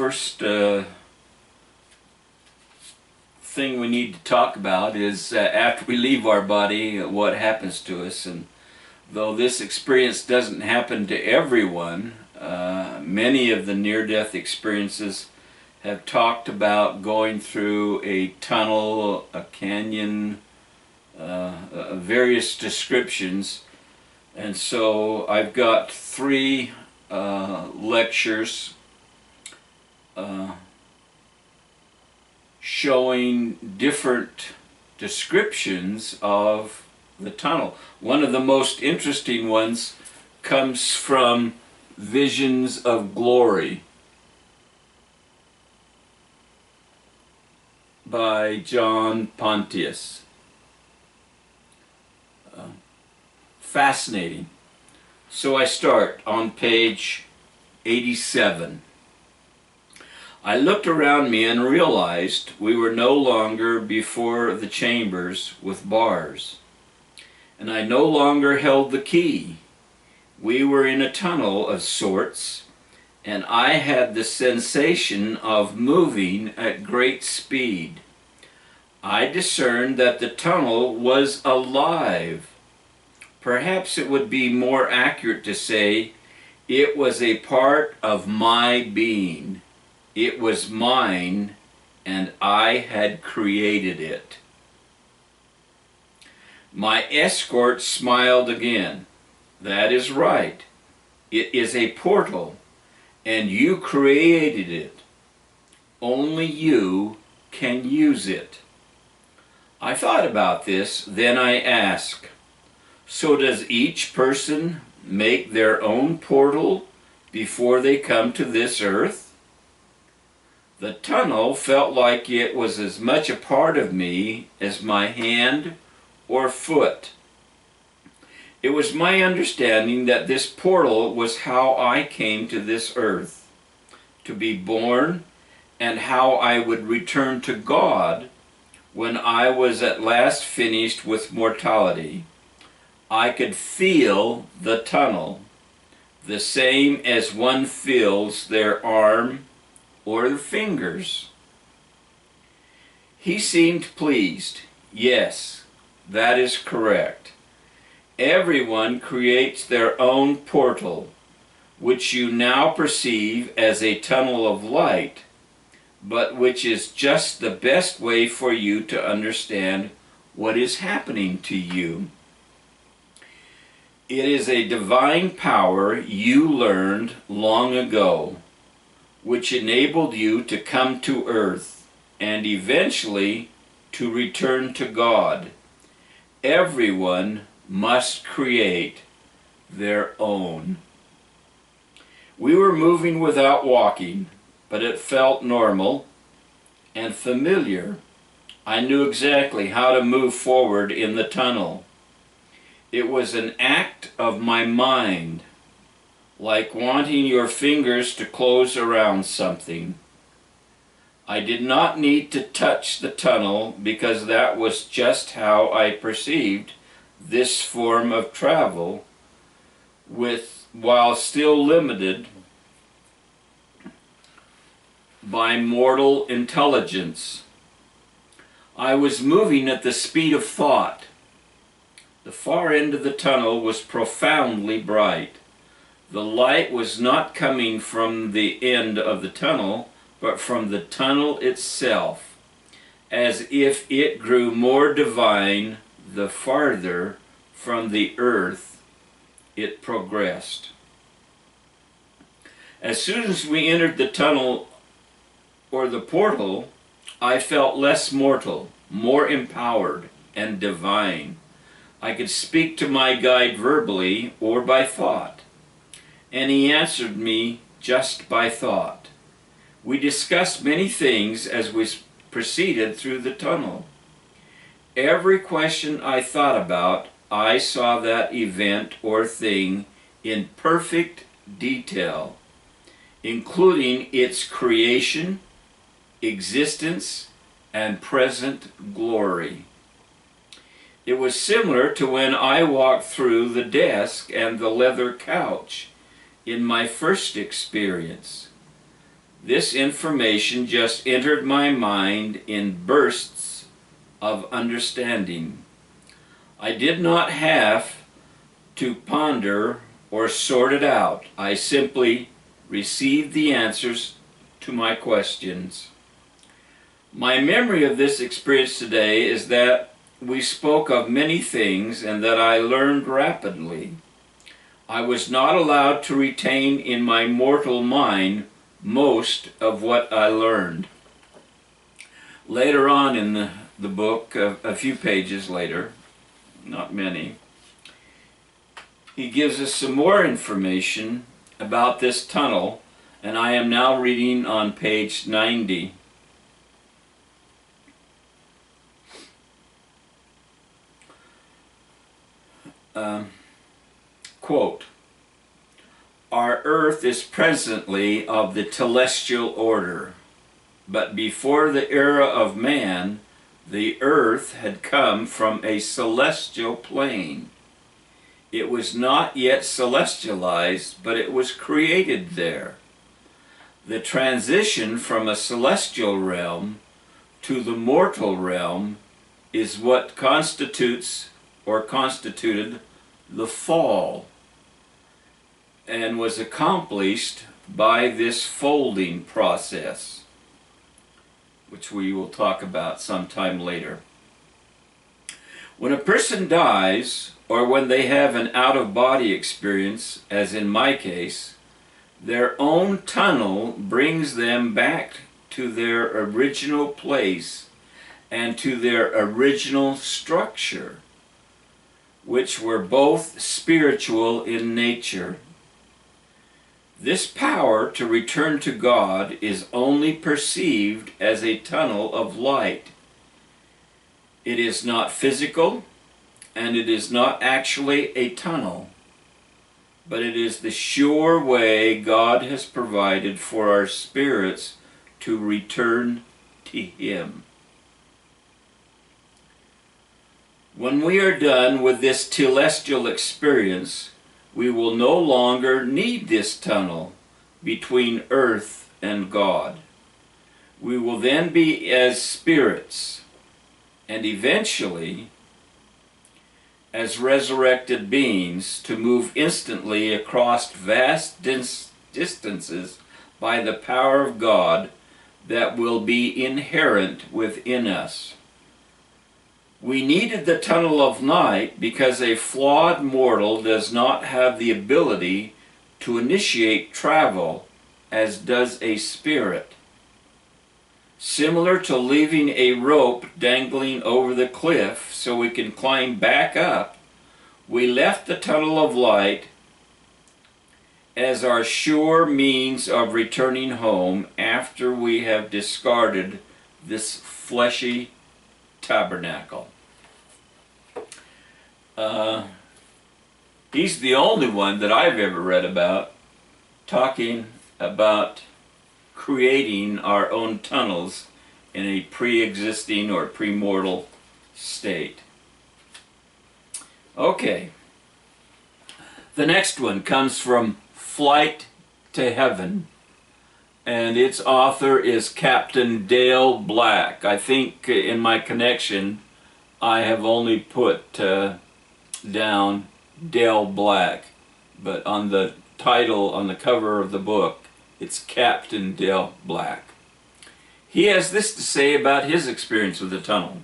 first thing we need to talk about is after we leave our body, what happens to us. And though this experience doesn't happen to everyone, many of the near-death experiences have talked about going through a tunnel, a canyon, various descriptions. And so I've got three lectures showing different descriptions of the tunnel. One of the most interesting ones comes from Visions of Glory by John Pontius. Fascinating. So I start on page 87. I looked around me and realized we were no longer before the chambers with bars, and I no longer held the key. We were in a tunnel of sorts, and I had the sensation of moving at great speed. I discerned that the tunnel was alive. Perhaps it would be more accurate to say it was a part of my being. It was mine, and I had created it. My escort smiled again. That is right. It is a portal, and you created it. Only you can use it. I thought about this, then I asked, so does each person make their own portal before they come to this earth? The tunnel felt like it was as much a part of me as my hand or foot. It was my understanding that this portal was how I came to this earth, to be born, and how I would return to God when I was at last finished with mortality. I could feel the tunnel, the same as one feels their arm or the fingers. He seemed pleased. Yes, that is correct. Everyone creates their own portal, which you now perceive as a tunnel of light, but which is just the best way for you to understand what is happening to you. It is a divine power you learned long ago, which enabled you to come to earth and eventually to return to God. Everyone must create their own. We were moving without walking, but it felt normal and familiar. I knew exactly how to move forward in the tunnel. It was an act of my mind, like wanting your fingers to close around something. I did not need to touch the tunnel because that was just how I perceived this form of travel, while still limited by mortal intelligence. I was moving at the speed of thought. The far end of the tunnel was profoundly bright. The light was not coming from the end of the tunnel, but from the tunnel itself, as if it grew more divine the farther from the earth it progressed. As soon as we entered the tunnel or the portal, I felt less mortal, more empowered and divine. I could speak to my guide verbally or by thought, and he answered me just by thought. We discussed many things as we proceeded through the tunnel. Every question I thought about, I saw that event or thing in perfect detail, including its creation, existence, and present glory. It was similar to when I walked through the desk and the leather couch in my first experience. This information just entered my mind in bursts of understanding. I did not have to ponder or sort it out. I simply received the answers to my questions. My memory of this experience today is that we spoke of many things and that I learned rapidly. I was not allowed to retain in my mortal mind most of what I learned. Later on in the book, a few pages later, not many, he gives us some more information about this tunnel, and I am now reading on page 90. Quote, "Our earth is presently of the telestial order, but before the era of man, the earth had come from a celestial plane. It was not yet celestialized, but it was created there. The transition from a celestial realm to the mortal realm is what constitutes or constituted the fall, and was accomplished by this folding process," which we will talk about sometime later. When a person dies, or when they have an out-of-body experience, as in my case, their own tunnel brings them back to their original place and to their original structure, which were both spiritual in nature. This power to return to God is only perceived as a tunnel of light. It is not physical, and it is not actually a tunnel, but it is the sure way God has provided for our spirits to return to Him. When we are done with this telestial experience, we will no longer need this tunnel between earth and God. We will then be as spirits, and eventually as resurrected beings, to move instantly across vast distances by the power of God that will be inherent within us. We needed the tunnel of night because a flawed mortal does not have the ability to initiate travel as does a spirit. Similar to leaving a rope dangling over the cliff so we can climb back up, we left the tunnel of light as our sure means of returning home after we have discarded this fleshy tabernacle. He's the only one that I've ever read about talking about creating our own tunnels in a pre-existing or premortal state. Okay. The next one comes from Flight to Heaven, and its author is Captain Dale Black. I think in my connection I have only put down Dale Black, but on the title, on the cover of the book, it's Captain Dale Black. He has this to say about his experience with the tunnel.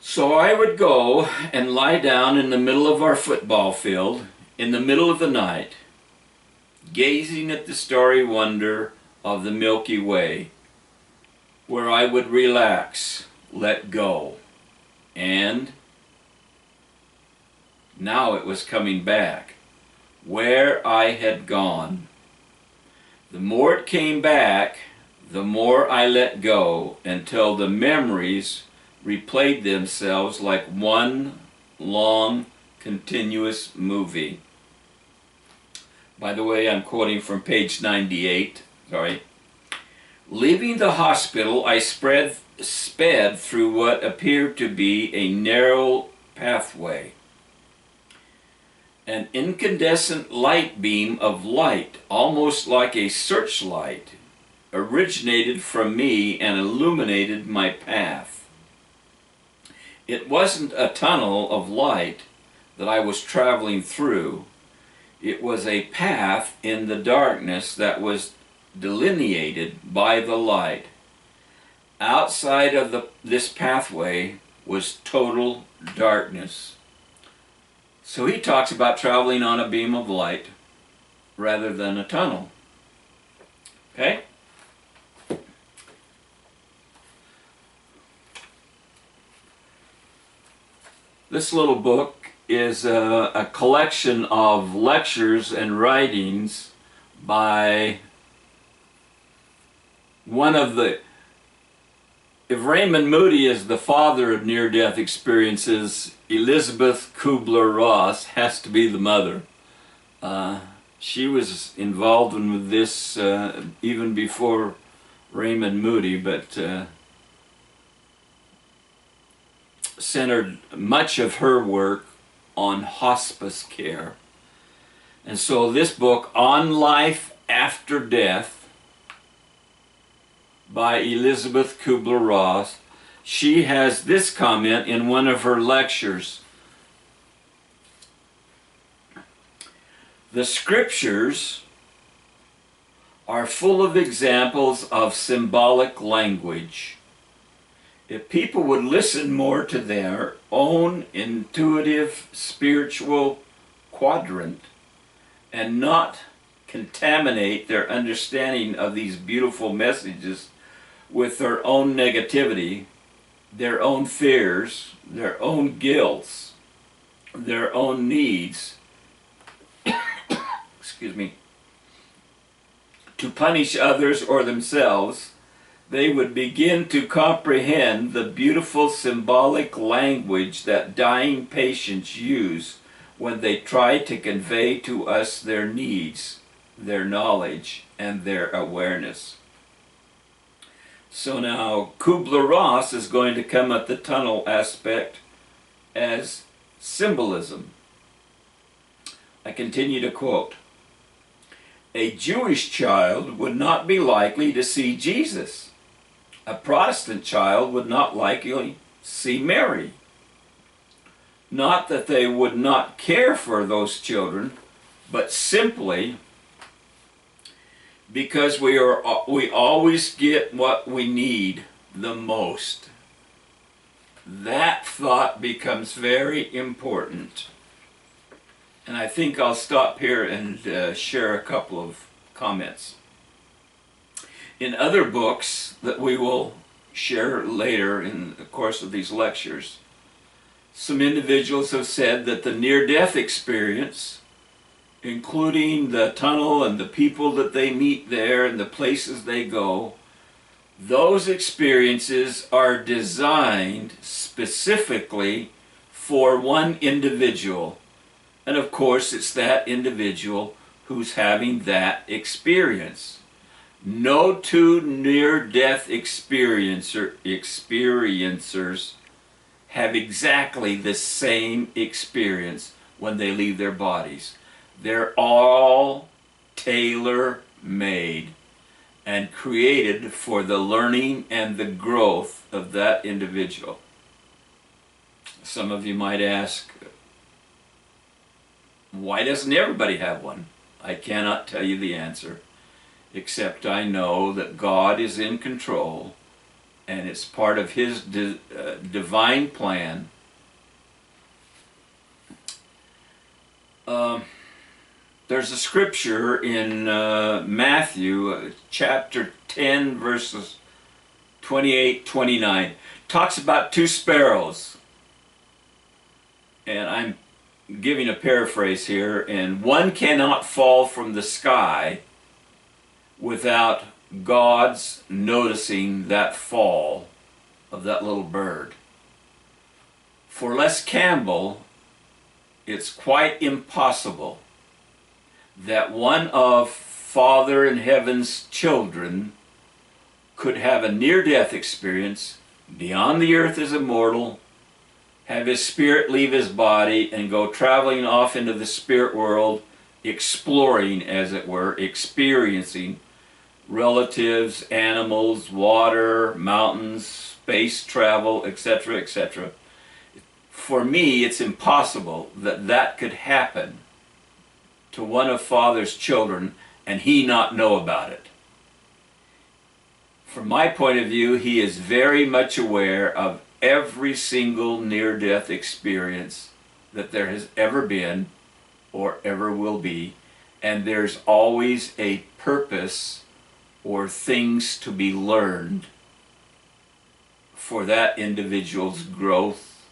"So I would go and lie down in the middle of our football field in the middle of the night, gazing at the starry wonder of the Milky Way, where I would relax, let go, and now it was coming back, where I had gone. The more it came back, the more I let go, until the memories replayed themselves like one long, continuous movie." By the way, I'm quoting from page 98. Sorry. "Leaving the hospital, I sped through what appeared to be a narrow pathway. An incandescent light beam of light, almost like a searchlight, originated from me and illuminated my path. It wasn't a tunnel of light that I was traveling through. It was a path in the darkness that was delineated by the light. Outside of this pathway was total darkness. So he talks about traveling on a beam of light rather than a tunnel. Okay? This little book is a collection of lectures and writings by one of the... If Raymond Moody is the father of near-death experiences, Elisabeth Kubler-Ross has to be the mother. She was involved with this even before Raymond Moody, but centered much of her work on hospice care. And so this book, On Life After Death, by Elisabeth Kubler-Ross, she has this comment in one of her lectures. The scriptures are full of examples of symbolic language. If people would listen more to their own intuitive spiritual quadrant and not contaminate their understanding of these beautiful messages with their own negativity, their own fears, their own guilts, their own needs, excuse me, to punish others or themselves, they would begin to comprehend the beautiful symbolic language that dying patients use when they try to convey to us their needs, their knowledge, and their awareness. So now Kubler-Ross is going to come at the tunnel aspect as symbolism. I continue to quote, "A Jewish child would not be likely to see Jesus. A Protestant child would not likely see Mary. Not that they would not care for those children, but simply because we always get what we need the most." That thought becomes very important. And I think I'll stop here and share a couple of comments. In other books that we will share later in the course of these lectures, some individuals have said that the near-death experience, including the tunnel and the people that they meet there and the places they go, those experiences are designed specifically for one individual. And of course, it's that individual who's having that experience. No two near-death experiencers have exactly the same experience when they leave their bodies. They're all tailor-made and created for the learning and the growth of that individual. Some of you might ask, why doesn't everybody have one? I cannot tell you the answer, except I know that God is in control and it's part of His divine plan. There's a scripture in Matthew chapter 10 verses 28-29. Talks about two sparrows. And I'm giving a paraphrase here. And one cannot fall from the sky without God's noticing that fall of that little bird. For Les Campbell, it's quite impossible that one of Father in Heaven's children could have a near-death experience beyond the earth is immortal, have his spirit leave his body and go traveling off into the spirit world, exploring, as it were, experiencing relatives, animals, water, mountains, space travel, etc., etc. For me, it's impossible that that could happen to one of Father's children and he not know about it. From my point of view, he is very much aware of every single near-death experience that there has ever been or ever will be, and there's always a purpose or things to be learned for that individual's growth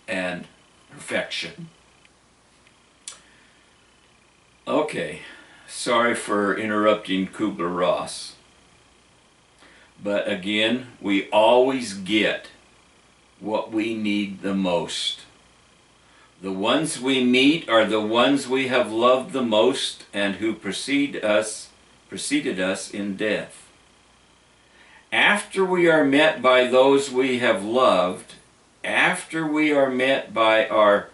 and perfection. Okay, sorry for interrupting Kubler-Ross. But again, we always get what we need the most. The ones we meet are the ones we have loved the most and who preceded us in death. After we are met by those we have loved, after we are met by our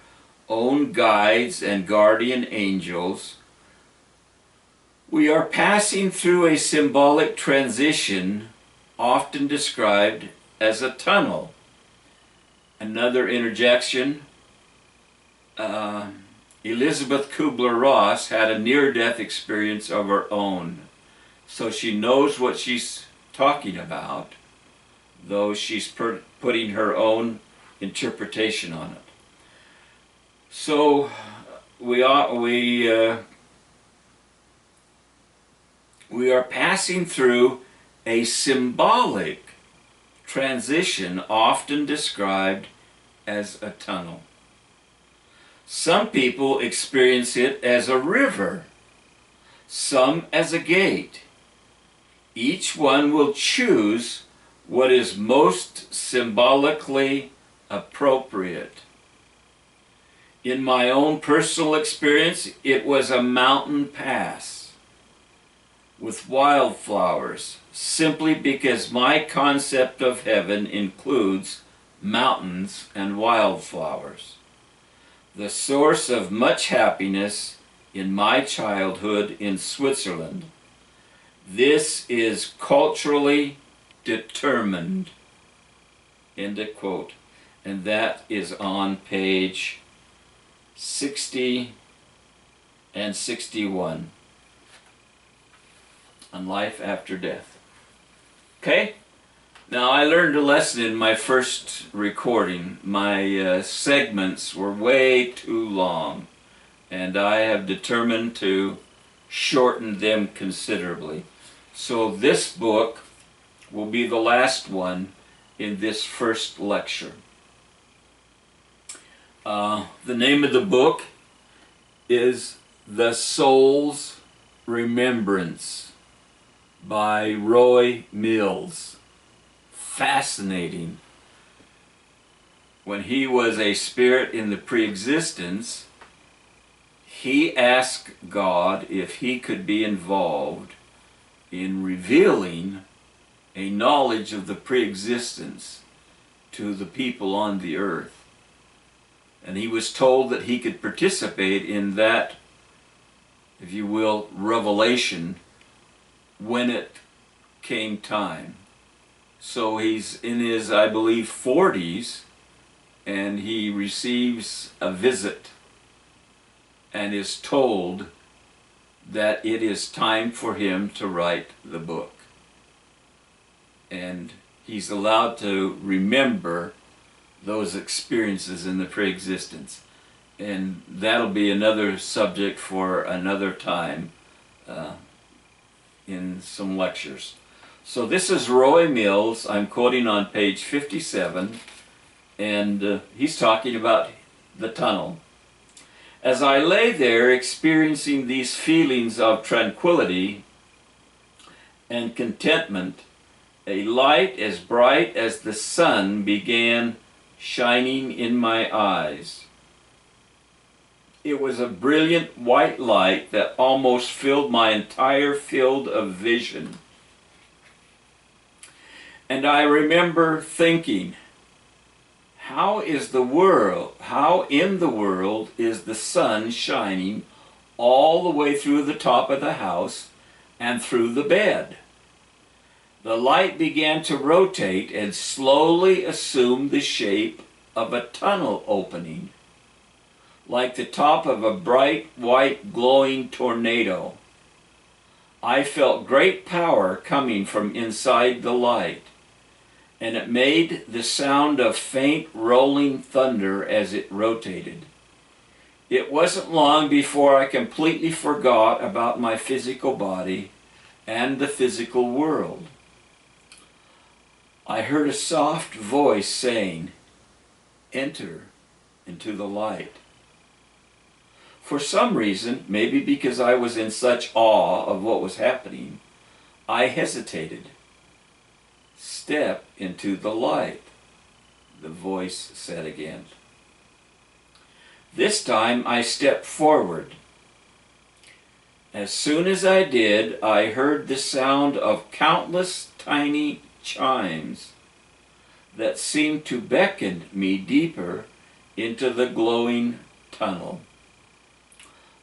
own guides and guardian angels, we are passing through a symbolic transition often described as a tunnel. Another interjection, Elizabeth Kubler-Ross had a near-death experience of her own, so she knows what she's talking about, though she's putting her own interpretation on it. So we are passing through a symbolic transition often described as a tunnel. Some people experience it as a river, some as a gate. Each one will choose what is most symbolically appropriate. In my own personal experience, it was a mountain pass with wildflowers, simply because my concept of heaven includes mountains and wildflowers. The source of much happiness in my childhood in Switzerland. This is culturally determined. End of quote. And that is on page 60 and 61 on life after death. Okay? Now, I learned a lesson in my first recording. My segments were way too long, and I have determined to shorten them considerably. So this book will be the last one in this first lecture. The name of the book is The Soul's Remembrance by Roy Mills. Fascinating. When he was a spirit in the pre-existence, he asked God if he could be involved in revealing a knowledge of the pre-existence to the people on the earth. And he was told that he could participate in that, if you will, revelation when it came time. So he's in his, I believe, 40s, and he receives a visit and is told that it is time for him to write the book. And he's allowed to remember those experiences in the pre-existence. And that'll be another subject for another time in some lectures. So this is Roy Mills. I'm quoting on page 57, and he's talking about the tunnel. As I lay there experiencing these feelings of tranquility and contentment, a light as bright as the sun began shining in my eyes. It was a brilliant white light that almost filled my entire field of vision. And I remember thinking how in the world is the sun shining all the way through the top of the house and through the bed? The light began to rotate and slowly assume the shape of a tunnel opening, like the top of a bright white glowing tornado. I felt great power coming from inside the light, and it made the sound of faint rolling thunder as it rotated. It wasn't long before I completely forgot about my physical body and the physical world. I heard a soft voice saying, "Enter into the light." For some reason, maybe because I was in such awe of what was happening, I hesitated. "Step into the light," the voice said again. This time I stepped forward. As soon as I did, I heard the sound of countless tiny chimes that seemed to beckon me deeper into the glowing tunnel.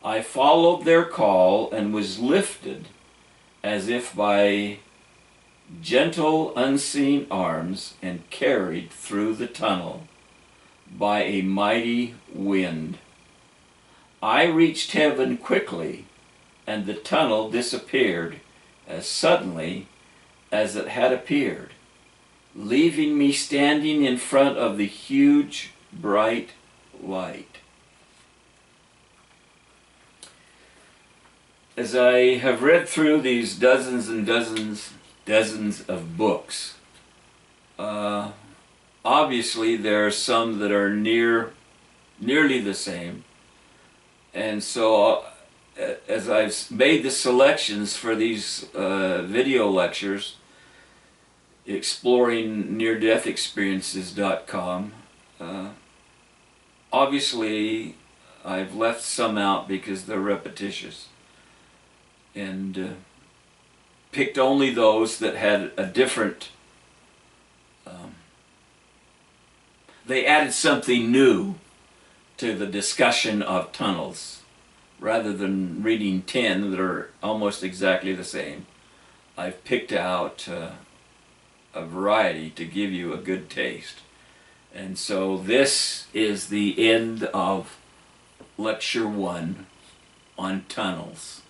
I followed their call and was lifted as if by gentle unseen arms and carried through the tunnel by a mighty wind. I reached heaven quickly, and the tunnel disappeared as suddenly as it had appeared, leaving me standing in front of the huge, bright light. As I have read through these dozens and dozens of books, obviously there are some that are nearly the same, and so as I've made the selections for these video lectures, exploring near-death-experiences.com, obviously I've left some out because they're repetitious, and picked only those that had a different, they added something new to the discussion of tunnels. Rather than reading 10 that are almost exactly the same, I've picked out a variety to give you a good taste. And so this is the end of Lecture 1 on tunnels.